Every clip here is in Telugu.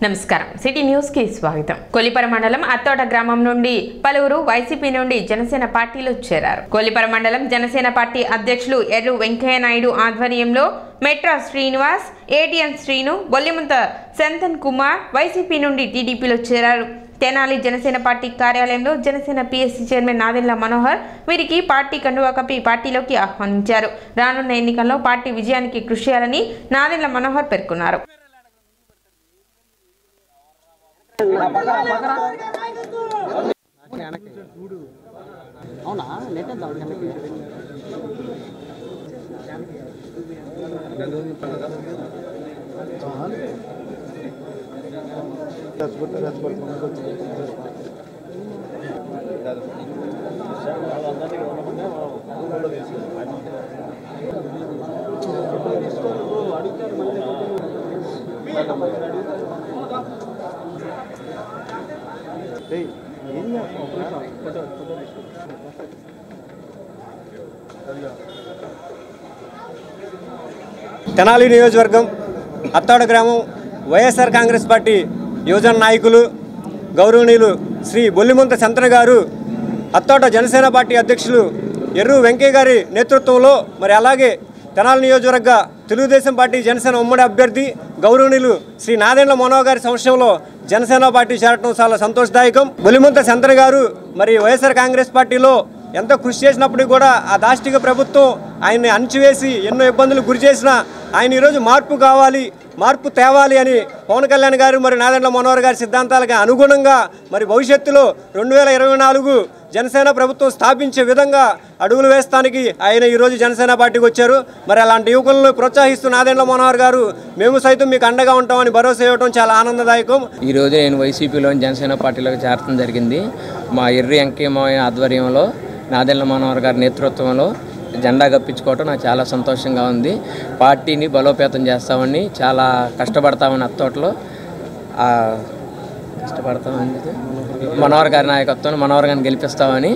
నమస్కారం సిటీ న్యూస్ కి స్వాగతం. కొల్లిపర మండలం అత్తోట గ్రామం నుండి పలువురు వైసీపీ నుండి జనసేన పార్టీలో చేరారు. కొల్లిపర మండలం జనసేన పార్టీ అధ్యక్షులు ఎర్రు వెంకయ్య నాయుడు ఆధ్వర్యంలో మెట్రా శ్రీనివాస్, ఏటీఎన్ శ్రీను, బొల్లిముంత సంతన్ కుమార్ వైసీపీ నుండి టీడీపీలో చేరారు. తెనాలి జనసేన పార్టీ కార్యాలయంలో జనసేన పిఎస్సి చైర్మన్ నాదెండ్ల మనోహర్ వీరికి పార్టీ కండువా కప్పి పార్టీలోకి ఆహ్వానించారు. రానున్న ఎన్నికల్లో పార్టీ విజయానికి కృషి చేయాలని నాదెండ్ల మనోహర్ పేర్కొన్నారు. తెనాలి నియోజకవర్గం అత్తోట గ్రామం వైఎస్ఆర్ కాంగ్రెస్ పార్టీ యువజన నాయకులు గౌరవనీయులు శ్రీ బొల్లిముంత సంతన గారు, అత్తోట జనసేన పార్టీ అధ్యక్షులు ఎర్రు వెంకయ్య గారి నేతృత్వంలో మరి అలాగే తెనాలి నియోజకవర్గ తెలుగుదేశం పార్టీ జనసేన ఉమ్మడి అభ్యర్థి గౌరవనీయులు శ్రీ నాదెండ్ల మనోహర్ గారి సమక్షంలో జనసేన పార్టీ చేరటం చాలా సంతోషదాయకం. బొల్లిముంత సంతన గారు మరి వైఎస్ఆర్ కాంగ్రెస్ పార్టీలో ఎంతో కృషి చేసినప్పటికీ కూడా ఆ దాష్టిక ప్రభుత్వం ఆయన్ని అణచివేసి ఎన్నో ఇబ్బందులు గురి చేసినా ఆయన ఈరోజు మార్పు కావాలి, మార్పు తేవాలి అని పవన్ కళ్యాణ్ గారు మరి నాదెండ్ల మనోహర్ గారి సిద్ధాంతాలకు అనుగుణంగా మరి భవిష్యత్తులో 2024 జనసేన ప్రభుత్వం స్థాపించే విధంగా అడుగులు వేస్తానికి ఆయన ఈరోజు జనసేన పార్టీకి వచ్చారు. మరి అలాంటి యువకులను ప్రోత్సహిస్తూ నాదెండ్ల మనోహర్ గారు మేము సైతం మీకు అండగా ఉంటామని భరోసా ఇవ్వడం చాలా ఆనందదాయకం. ఈరోజు నేను వైసీపీలోని జనసేన పార్టీలోకి చేరడం జరిగింది. మా ఎర్రి వెంకయ్య ఆధ్వర్యంలో నాదెండ్ల మనోహర్ గారి నేతృత్వంలో జెండా కప్పించుకోవటం నాకు చాలా సంతోషంగా ఉంది. పార్టీని బలోపేతం చేస్తామని చాలా కష్టపడతామని అత్తోటలో కష్టపడతామని మనోహర్ గారి నాయకత్వం మనోహర్ గారిని గెలిపిస్తామని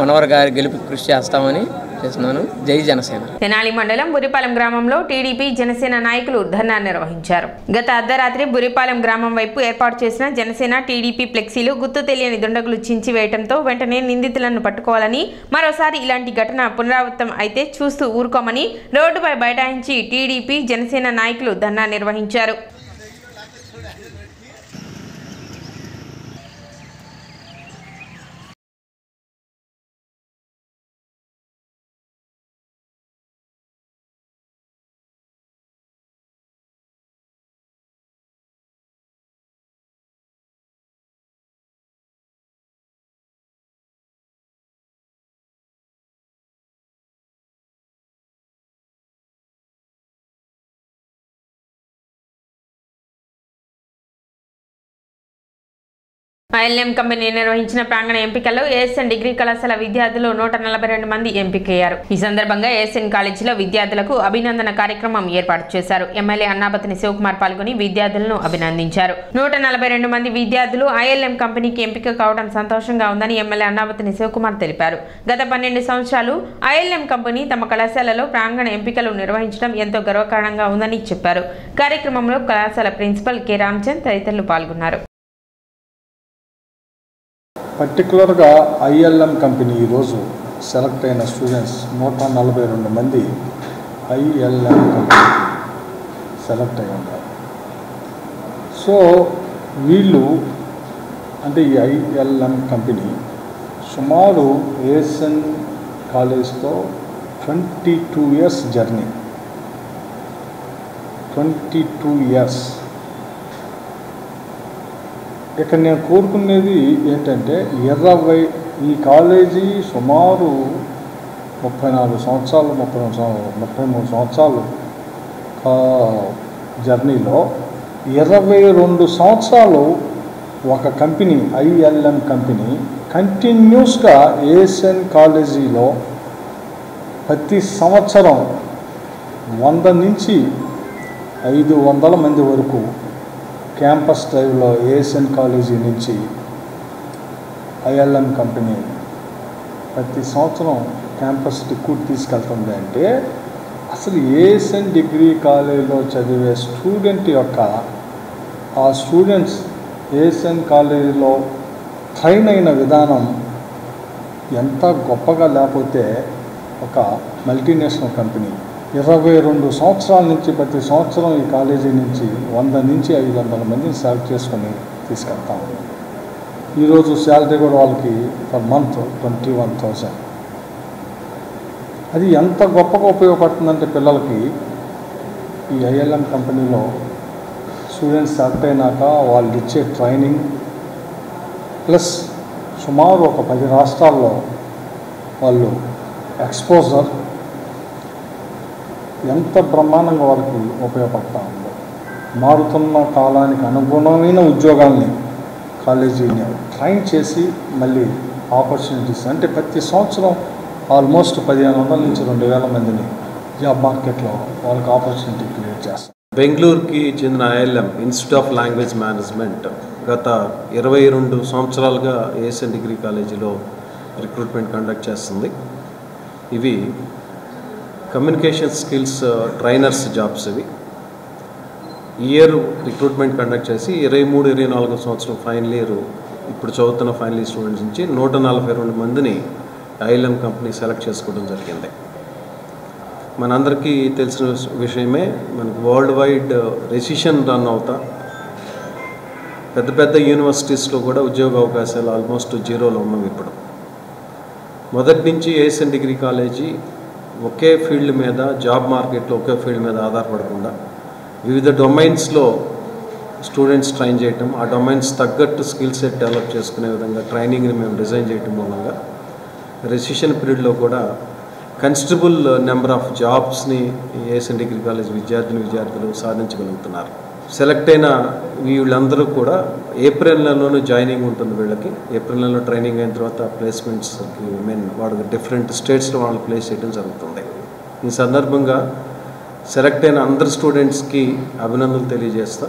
మనోహర్ గారి గెలుపు కృషి చేస్తామని చేస్తున్నాను. జై జనసేన. తెనాలి మండలం బురిపాలెం గ్రామంలో టీడీపీ జనసేన నాయకులు ధర్నా నిర్వహించారు. గత అర్ధరాత్రి బురిపాలెం గ్రామం వైపు ఏర్పాటు చేసిన జనసేన టీడీపీ ఫ్లెక్సీలు గుర్తు తెలియని దుండగులు చించివేయడంతో వెంటనే నిందితులను పట్టుకోవాలని, మరోసారి ఇలాంటి ఘటన పునరావృతం అయితే చూస్తూ ఊరుకోమని రోడ్డుపై బైఠాయించి టీడీపీ జనసేన నాయకులు ధర్నా నిర్వహించారు. ఐఎల్ఎం కంపెనీ నిర్వహించిన ప్రాంగణ ఎంపికల్లో ఏఎస్ఎన్ డిగ్రీ కళాశాల విద్యార్థులు 142 మంది ఎంపికయ్యారు. ఈ సందర్భంగా ఏఎస్ఎన్ కాలేజీలో విద్యార్థులకు అభినందన కార్యక్రమం ఏర్పాటు చేశారు. ఎమ్మెల్యే అన్నాబతిని శివకుమార్ పాల్గొని విద్యార్థులను అభినందించారు. 142 మంది విద్యార్థులు ఐఎల్ఎం కంపెనీకి ఎంపిక కావడం సంతోషంగా ఉందని ఎమ్మెల్యే అన్నాబతిని శివకుమార్ తెలిపారు. గత 12 సంవత్సరాలు ఐఎల్ఎం కంపెనీ తమ కళాశాలలో ప్రాంగణ ఎంపికలు నిర్వహించడం ఎంతో గర్వకారణంగా ఉందని చెప్పారు. కార్యక్రమంలో కళాశాల ప్రిన్సిపల్ కె రామచంద్ తదితరులు పాల్గొన్నారు. పర్టికులర్గా ఐఎల్ఎం కంపెనీ ఈరోజు సెలెక్ట్ అయిన స్టూడెంట్స్ 142 మంది ఐఎల్ఎం కంపెనీ సెలెక్ట్ అయి ఉన్నారు. సో వీళ్ళు అంటే ఈ ఐఎల్ఎం కంపెనీ సుమారు ఏఎస్ఎన్ కాలేజ్తో 22 ఇయర్స్ జర్నీ, 22 ఇయర్స్. ఇక్కడ నేను కోరుకునేది ఏంటంటే ఈ కాలేజీ సుమారు 34 సంవత్సరాలు 33 సంవత్సరాలు జర్నీలో 22 సంవత్సరాలు ఒక కంపెనీ ఐఎల్ఎం కంపెనీ కంటిన్యూస్గా ఏఎస్ఎన్ కాలేజీలో ప్రతి సంవత్సరం 100 నుంచి 500 మంది వరకు క్యాంపస్ డ్రైవ్లో ఏఎస్ఎన్ కాలేజీ నుంచి ఐఎల్ఎం కంపెనీ ప్రతి సంవత్సరం క్యాంపస్ రిక్రూట్ తీసుకెళ్తుంది అంటే అసలు ఏఎస్ఎన్ డిగ్రీ కాలేజీలో చదివే స్టూడెంట్ యొక్క ఆ స్టూడెంట్స్ ఏఎస్ఎన్ కాలేజీలో ట్రైన్ అయిన విధానం ఎంత గొప్పగా లేకపోతే ఒక మల్టీనేషనల్ కంపెనీ 22 సంవత్సరాల నుంచి ప్రతి సంవత్సరం ఈ కాలేజీ నుంచి 100 నుంచి 500 మందిని సెలెక్ట్ చేసుకొని తీసుకెళ్తాం. ఈరోజు శాలరీ కూడా వాళ్ళకి పర్ మంత్ 21,000. అది ఎంత గొప్పగా ఉపయోగపడుతుందంటే పిల్లలకి ఈ ఐఎల్ఎం కంపెనీలో స్టూడెంట్స్ సెలెక్ట్ అయినాక వాళ్ళు ఇచ్చే ట్రైనింగ్ ప్లస్ సుమారు ఒక 10 రాష్ట్రాల్లో వాళ్ళు ఎక్స్పోజర్ ఎంత బ్రహ్మాండంగా వాళ్ళకి ఉపయోగపడతా ఉందో. మారుతున్న కాలానికి అనుగుణమైన ఉద్యోగాల్ని కాలేజీని ట్రైన్ చేసి మళ్ళీ ఆపర్చునిటీస్ అంటే ప్రతి సంవత్సరం ఆల్మోస్ట్ 1,500 నుంచి 2,000 మందిని జాబ్ మార్కెట్లో వాళ్ళకి ఆపర్చునిటీ క్రియేట్ చేస్తాం. బెంగళూరుకి చెందిన ILM institute of language management గత 22 సంవత్సరాలుగా ఏఎస్ఎన్ డిగ్రీ కాలేజీలో రిక్రూట్మెంట్ కండక్ట్ చేస్తుంది. ఇవి కమ్యూనికేషన్ స్కిల్స్ ట్రైనర్స్ జాబ్స్. ఇవి ఇయర్ రిక్రూట్మెంట్ కండక్ట్ చేసి 23-24 సంవత్సరం ఫైనల్ ఇయర్ ఇప్పుడు చదువుతున్న ఫైనల్ ఇయర్ స్టూడెంట్స్ నుంచి 142 మందిని ఐఎల్ఎం కంపెనీ సెలెక్ట్ చేసుకోవడం జరిగింది. మనందరికీ తెలిసిన విషయమే, మనకు వరల్డ్ వైడ్ రెసిషన్ రన్ అవుతా పెద్ద పెద్ద యూనివర్సిటీస్లో కూడా ఉద్యోగ అవకాశాలు ఆల్మోస్ట్ జీరోలో ఉన్నాం. ఇప్పుడు మొదటి నుంచి ఏఎస్ఎన్ డిగ్రీ కాలేజీ ఒకే ఫీల్డ్ మీద, జాబ్ మార్కెట్లో ఒకే ఫీల్డ్ మీద ఆధారపడకుండా వివిధ డొమైన్స్లో స్టూడెంట్స్ ట్రైన్ చేయటం, ఆ డొమైన్స్ తగ్గట్టు స్కిల్ సెట్ డెవలప్ చేసుకునే విధంగా ట్రైనింగ్ని మేము డిజైన్ చేయటం మూలంగా రెసిషన్ పీరియడ్లో కూడా కన్సిడరబుల్ నెంబర్ ఆఫ్ జాబ్స్ని ఏఎస్ఎన్ డిగ్రీ కాలేజ్ విద్యార్థులు సాధించగలుగుతున్నారు. సెలెక్ట్ అయిన వీళ్ళందరూ కూడా ఏప్రిల్ నెలలోనే జాయినింగ్ ఉంటుంది. వీళ్ళకి ఏప్రిల్ నెలలో ట్రైనింగ్ అయిన తర్వాత ప్లేస్మెంట్స్కి వాళ్ళకి డిఫరెంట్ స్టేట్స్లో వాళ్ళు ప్లేస్ చేయడం జరుగుతుంది. ఈ సందర్భంగా సెలెక్ట్ అయిన అందరు స్టూడెంట్స్కి అభినందనలు తెలియజేస్తా.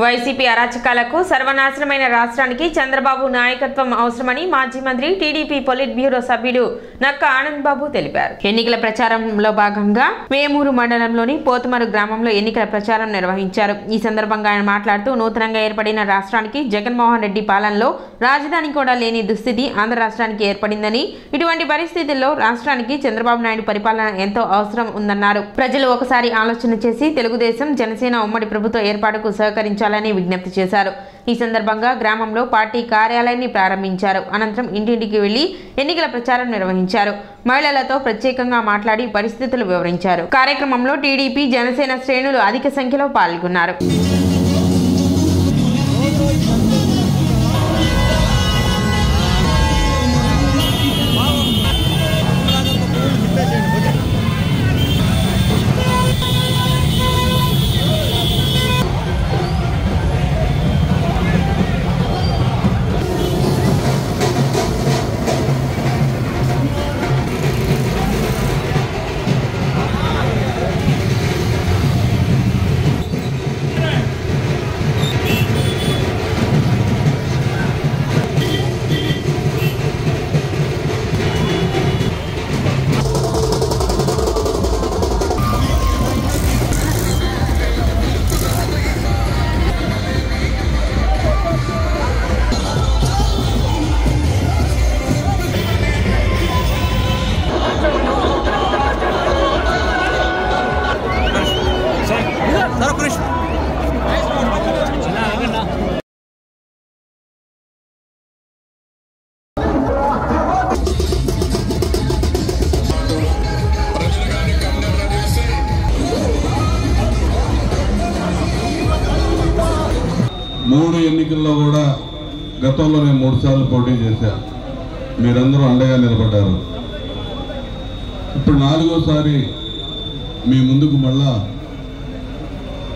వైసీపీ అరాచకాలకు సర్వనాశనమైన రాష్ట్రానికి చంద్రబాబు నాయకత్వం అవసరమని మాజీ మంత్రి టీడీపీ పొలిట్ బ్యూరో సభ్యుడు నక్క ఆనంద్ బాబు తెలిపారు. ఎన్నికల ప్రచారంలో భాగంగా వేమూరు మండలంలోని పోతుమరు గ్రామంలో ఎన్నికల ప్రచారం నిర్వహించారు. ఈ సందర్భంగా ఆయన మాట్లాడుతూ నూతనంగా ఏర్పడిన రాష్ట్రానికి జగన్మోహన్ రెడ్డి పాలనలో రాజధాని కూడా లేని దుస్థితి ఆంధ్ర రాష్ట్రానికి ఏర్పడిందని, ఇటువంటి పరిస్థితుల్లో రాష్ట్రానికి చంద్రబాబు నాయుడు పరిపాలన ఎంతో అవసరం ఉందన్నారు. ప్రజలు ఒకసారి ఆలోచన చేసి తెలుగుదేశం జనసేన ఉమ్మడి ప్రభుత్వ ఏర్పాటుకు సహకరించాలని విజ్ఞప్తి చేశారు. ఈ సందర్భంగా గ్రామంలో పార్టీ కార్యాలయాన్ని ప్రారంభించారు. అనంతరం ఇంటింటికి వెళ్లి ఎన్నికల ప్రచారం నిర్వహించారు. మహిళలతో ప్రత్యేకంగా మాట్లాడి పరిస్థితులు వివరించారు. కార్యక్రమంలో టీడీపీ జనసేన శ్రేణులు అధిక సంఖ్యలో పాల్గొన్నారు. మూడు ఎన్నికల్లో కూడా గతంలో నేను 3 సార్లు పోటీ చేశాను. మీరందరూ అండగా నిలబడ్డారు. ఇప్పుడు 4వసారి మీ ముందుకు మళ్ళా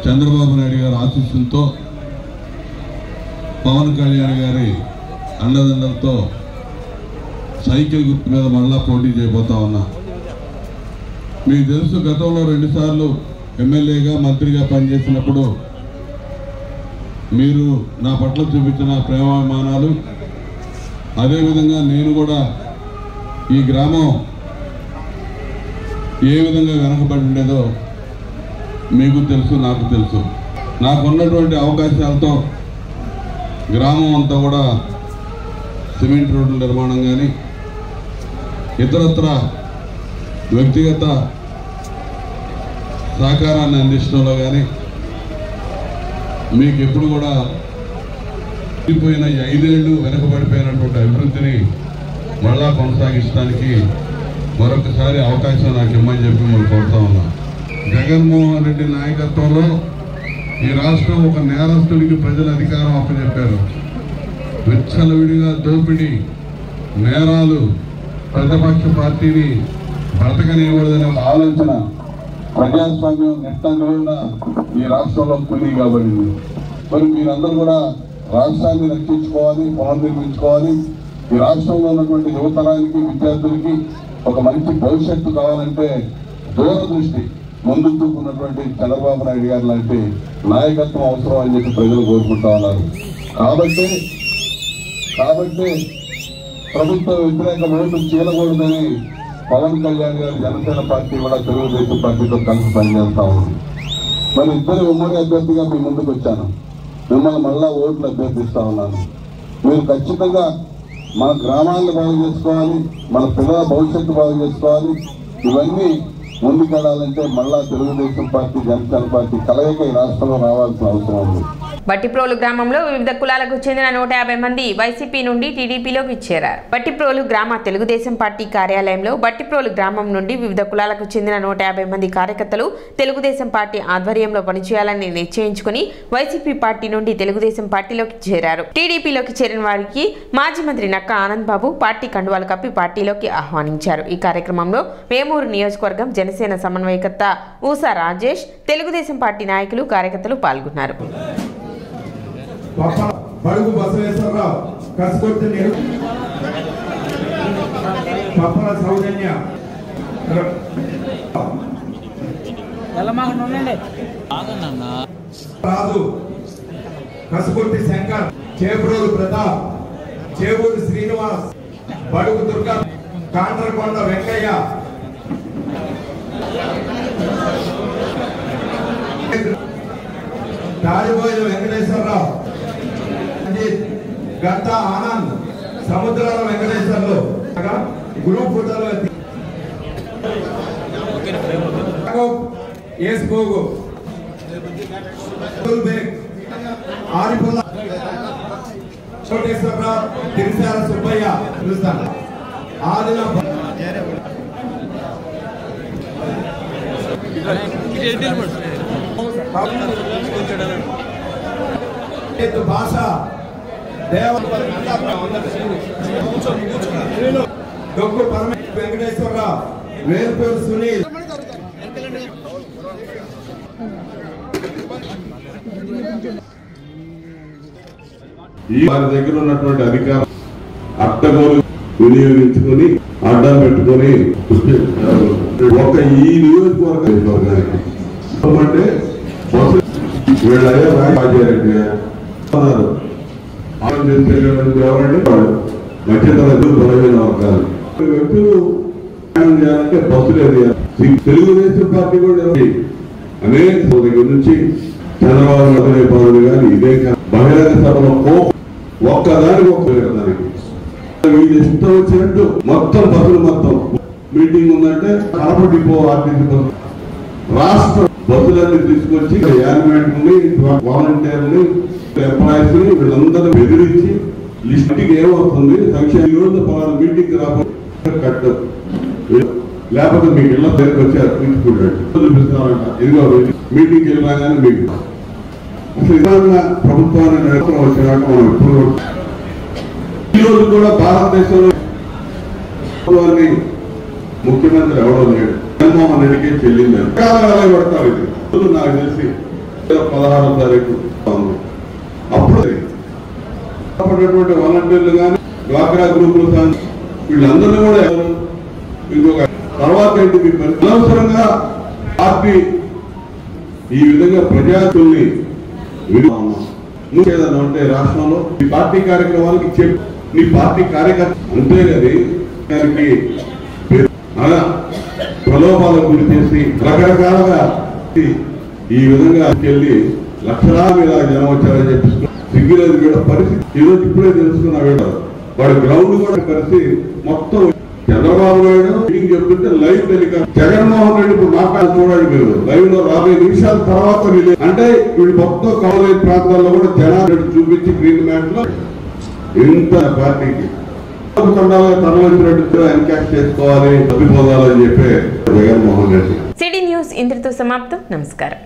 చంద్రబాబు నాయుడు గారి ఆశీస్సులతో, పవన్ కళ్యాణ్ గారి అండదండలతో సైకిల్ గుర్తు మీద మళ్ళా పోటీ చేయబోతా ఉన్నా. మీకు తెలుసు, గతంలో 2 సార్లు ఎమ్మెల్యేగా మంత్రిగా పనిచేసినప్పుడు మీరు నా పట్ల చూపించిన ప్రేమాభిమానాలు, అదేవిధంగా నేను కూడా ఈ గ్రామం ఏ విధంగా వెనకబడి ఉండేదో మీకు తెలుసు, నాకు తెలుసు. నాకున్నటువంటి అవకాశాలతో గ్రామం అంతా కూడా సిమెంట్ రోడ్ల నిర్మాణం కానీ ఇతరత్ర వ్యక్తిగత సహకారాన్ని అందించడంలో కానీ మీకు ఎప్పుడు కూడా పోయిన 5 ఏళ్ళు వెనకబడిపోయినటువంటి అభివృద్ధిని మళ్ళా కొనసాగించడానికి మరొకసారి అవకాశం నాకు ఇమ్మని చెప్పి మనం కోరుతా ఉన్నాం. జగన్మోహన్ రెడ్డి నాయకత్వంలో ఈ రాష్ట్రం ఒక నేరస్తుడికి ప్రజల అధికారం అప్పచెప్పారు. విచ్చలవిడిగా దోపిడీ నేరాలు ప్రతిపక్ష పార్టీని బ్రతకనివ్వదనే ఆలోచన ప్రజాస్వామ్యం నెట్టంగా ఈ రాష్ట్రంలో కూలీ కాబడింది. మరి మీరందరూ కూడా రాష్ట్రాన్ని రక్షించుకోవాలి, పునర్నిర్మించుకోవాలి. ఈ రాష్ట్రంలో ఉన్నటువంటి యువతరానికి విద్యార్థులకి ఒక మంచి భవిష్యత్తు కావాలంటే దూరదృష్టి ముందు చూపున్నటువంటి చంద్రబాబు నాయుడు గారు లాంటి నాయకత్వం అవసరం అని చెప్పి ప్రజలు కోరుకుంటా ఉన్నారు. కాబట్టి ప్రభుత్వ వ్యతిరేక ఓటు చీలకూడదని పవన్ కళ్యాణ్ గారు జనసేన పార్టీ కూడా తెలుగుదేశం పార్టీతో కలిసి పనిచేస్తా ఉంది. మరి ఇద్దరు ఉమ్మడి అభ్యర్థిగా మీ ముందుకు వచ్చాను. మిమ్మల్ని మళ్ళా ఓట్లు అభ్యర్థిస్తా ఉన్నాను. మీరు ఖచ్చితంగా మన గ్రామాలను బాగు చేసుకోవాలి, మన పిల్లల భవిష్యత్తు బాగు చేసుకోవాలి. ఇవన్నీ ముందుకెళ్లాలంటే మళ్ళా తెలుగుదేశం పార్టీ జనసేన పార్టీ కలయిక ఈ రాష్ట్రంలో రావాల్సిన అవసరం ఉంది. బట్టిప్రోలు గ్రామంలో వివిధ కులాలకు చెందిన 150 మంది వైసీపీ నుండి టీడీపీలోకి చేరారు. బట్టిప్రోలు గ్రామ తెలుగుదేశం పార్టీ కార్యాలయంలో బట్టిప్రోలు గ్రామం నుండి వివిధ కులాలకు చెందిన 150 మంది కార్యకర్తలు తెలుగుదేశం పార్టీ ఆధ్వర్యంలో పనిచేయాలని నిశ్చయించుకుని వైసీపీ పార్టీ నుండి తెలుగుదేశం పార్టీలోకి చేరారు. టీడీపీలోకి చేరిన వారికి మాజీ మంత్రి నక్కా ఆనంద్ బాబు పార్టీ కండువాలు కప్పి పార్టీలోకి ఆహ్వానించారు. ఈ కార్యక్రమంలో వేమూరు నియోజకవర్గం జనసేన సమన్వయకర్త ఊసా రాజేష్, తెలుగుదేశం పార్టీ నాయకులు కార్యకర్తలు పాల్గొన్నారు. బడుగు బసవేశ్వరరావు కసుకొట్టి పప్పల సౌజన్య రాజు కసుకొట్టి శంకర్, చేబ్రోలు ప్రతాప్, చేవూరు శ్రీనివాస్, బడుగు దుర్గా, కాండ్రకొండ వెంకయ్య, రాజబోయిన వెంకటేశ్వరరావు, గంట ఆనంద్, సముద్రాల వెంకటేశ్వర్లు గ్రూప్ ఫోటోలు ఏసుకోగు, ఆరిపుల్ల కోటేశ్వరరావు, తిరుసాల సుబ్బయ్య పిలుస్తాను. ఆదిల భాష డొక్కు పరమేశ్వర వెంకటేశ్వరరావు, వేల్పూరు సునీల్, వారి దగ్గర ఉన్నటువంటి అధికారం అడ్డగోలు వినియోగించుకొని అడ్డం పెట్టుకొని ఒక ఈ నియోజకవర్గానికి అంటే వీళ్ళయ్యా రాజారెడ్డి గారు ఎవరండి మధ్యతరగతి బలమైన వర్గాలు వ్యక్తులు చేయాలంటే బస్సు లేదు. తెలుగుదేశం పార్టీ కూడా అనేక దగ్గర నుంచి చంద్రబాబు నాయుడు పనులు కానీ ఇదే బహిరంగ సభలో ఒక్కదానికి ఒక్కదానికి వీళ్ళు ఇష్టం వచ్చినట్టు మొత్తం బస్సులు మొత్తం మీటింగ్ ఉందంటే కడప డిపో ఆర్టీసీ బస్సు రాష్ట్ర బస్సులన్నీ తీసుకొచ్చి యానిమేటర్ని, వాలంటీర్ని, ఎంప్లాయీస్ ని వీళ్ళందరూ బెదిరించి లిస్ట్కి ఏమవుతుంది సంక్షేమ రోజు పలానా మీటింగ్ రాబోయే కట్టు లేకపోతే మీకు ఇళ్ళ దగ్గరకు వచ్చి తీసుకుంటాడు చూపిస్తున్నారంట. ఇదిగో మీటింగ్కి వెళ్ళగానే మీకు అసలు ఇవాళ ప్రభుత్వాన్ని నడపడం వచ్చినాక మనం ఎప్పుడు ఈ రోజు కూడా భారతదేశంలో ముఖ్యమంత్రి ఎవడో లేడు. జగన్మోహన్ రెడ్డికి చెల్లింది పడతారు. ఇది నాకు తెలిసి 16వ తారీఖు అప్పుడు వాలంటీర్లు కానీ డ్వాక్రా గ్రూపులు కానీ వీళ్ళందరూ కూడా ఇంకొక తర్వాత ఏంటి మీకు అనవసరంగా పార్టీ ఈ విధంగా ప్రజాతుల్ని ఏదన్నా ఉంటే రాష్ట్రంలో ఈ పార్టీ కార్యక్రమాలకి చెప్పి నీ పార్టీ కార్యకర్త అంతే కదా దానికి ప్రలోభాలకు గురి చేసి రకరకాలుగా ఈ విధంగా వెళ్ళి లక్షలాది ఇలా జనం వచ్చారని చెప్పి సిగ్గులేదు వీళ్ళ పరిస్థితి. ఈరోజు ఇప్పుడే తెలుసుకున్నా వీళ్ళు వాడు గ్రౌండ్ కూడా కలిసి మొత్తం చంద్రబాబు నాయుడు మీటింగ్ చెప్తుంటే లైవ్ టెలికాస్ట్. జగన్మోహన్ రెడ్డి ఇప్పుడు మాట్లాడి చూడండి మీరు లైవ్ లో 50 నిమిషాల తర్వాత అంటే వీళ్ళు మొత్తం కవలేని ప్రాంతాల్లో కూడా జనాలు చూపించి గ్రీన్ మ్యాట్ లో ఇంత పార్టీకి తన వచ్చినట్టు ఎన్కాష్ చేసుకోవాలి, తప్పిపోదాలని చెప్పి జగన్మోహన్ రెడ్డి. సిటీ న్యూస్ ఇంతటితో సమాప్తం. నమస్కారం.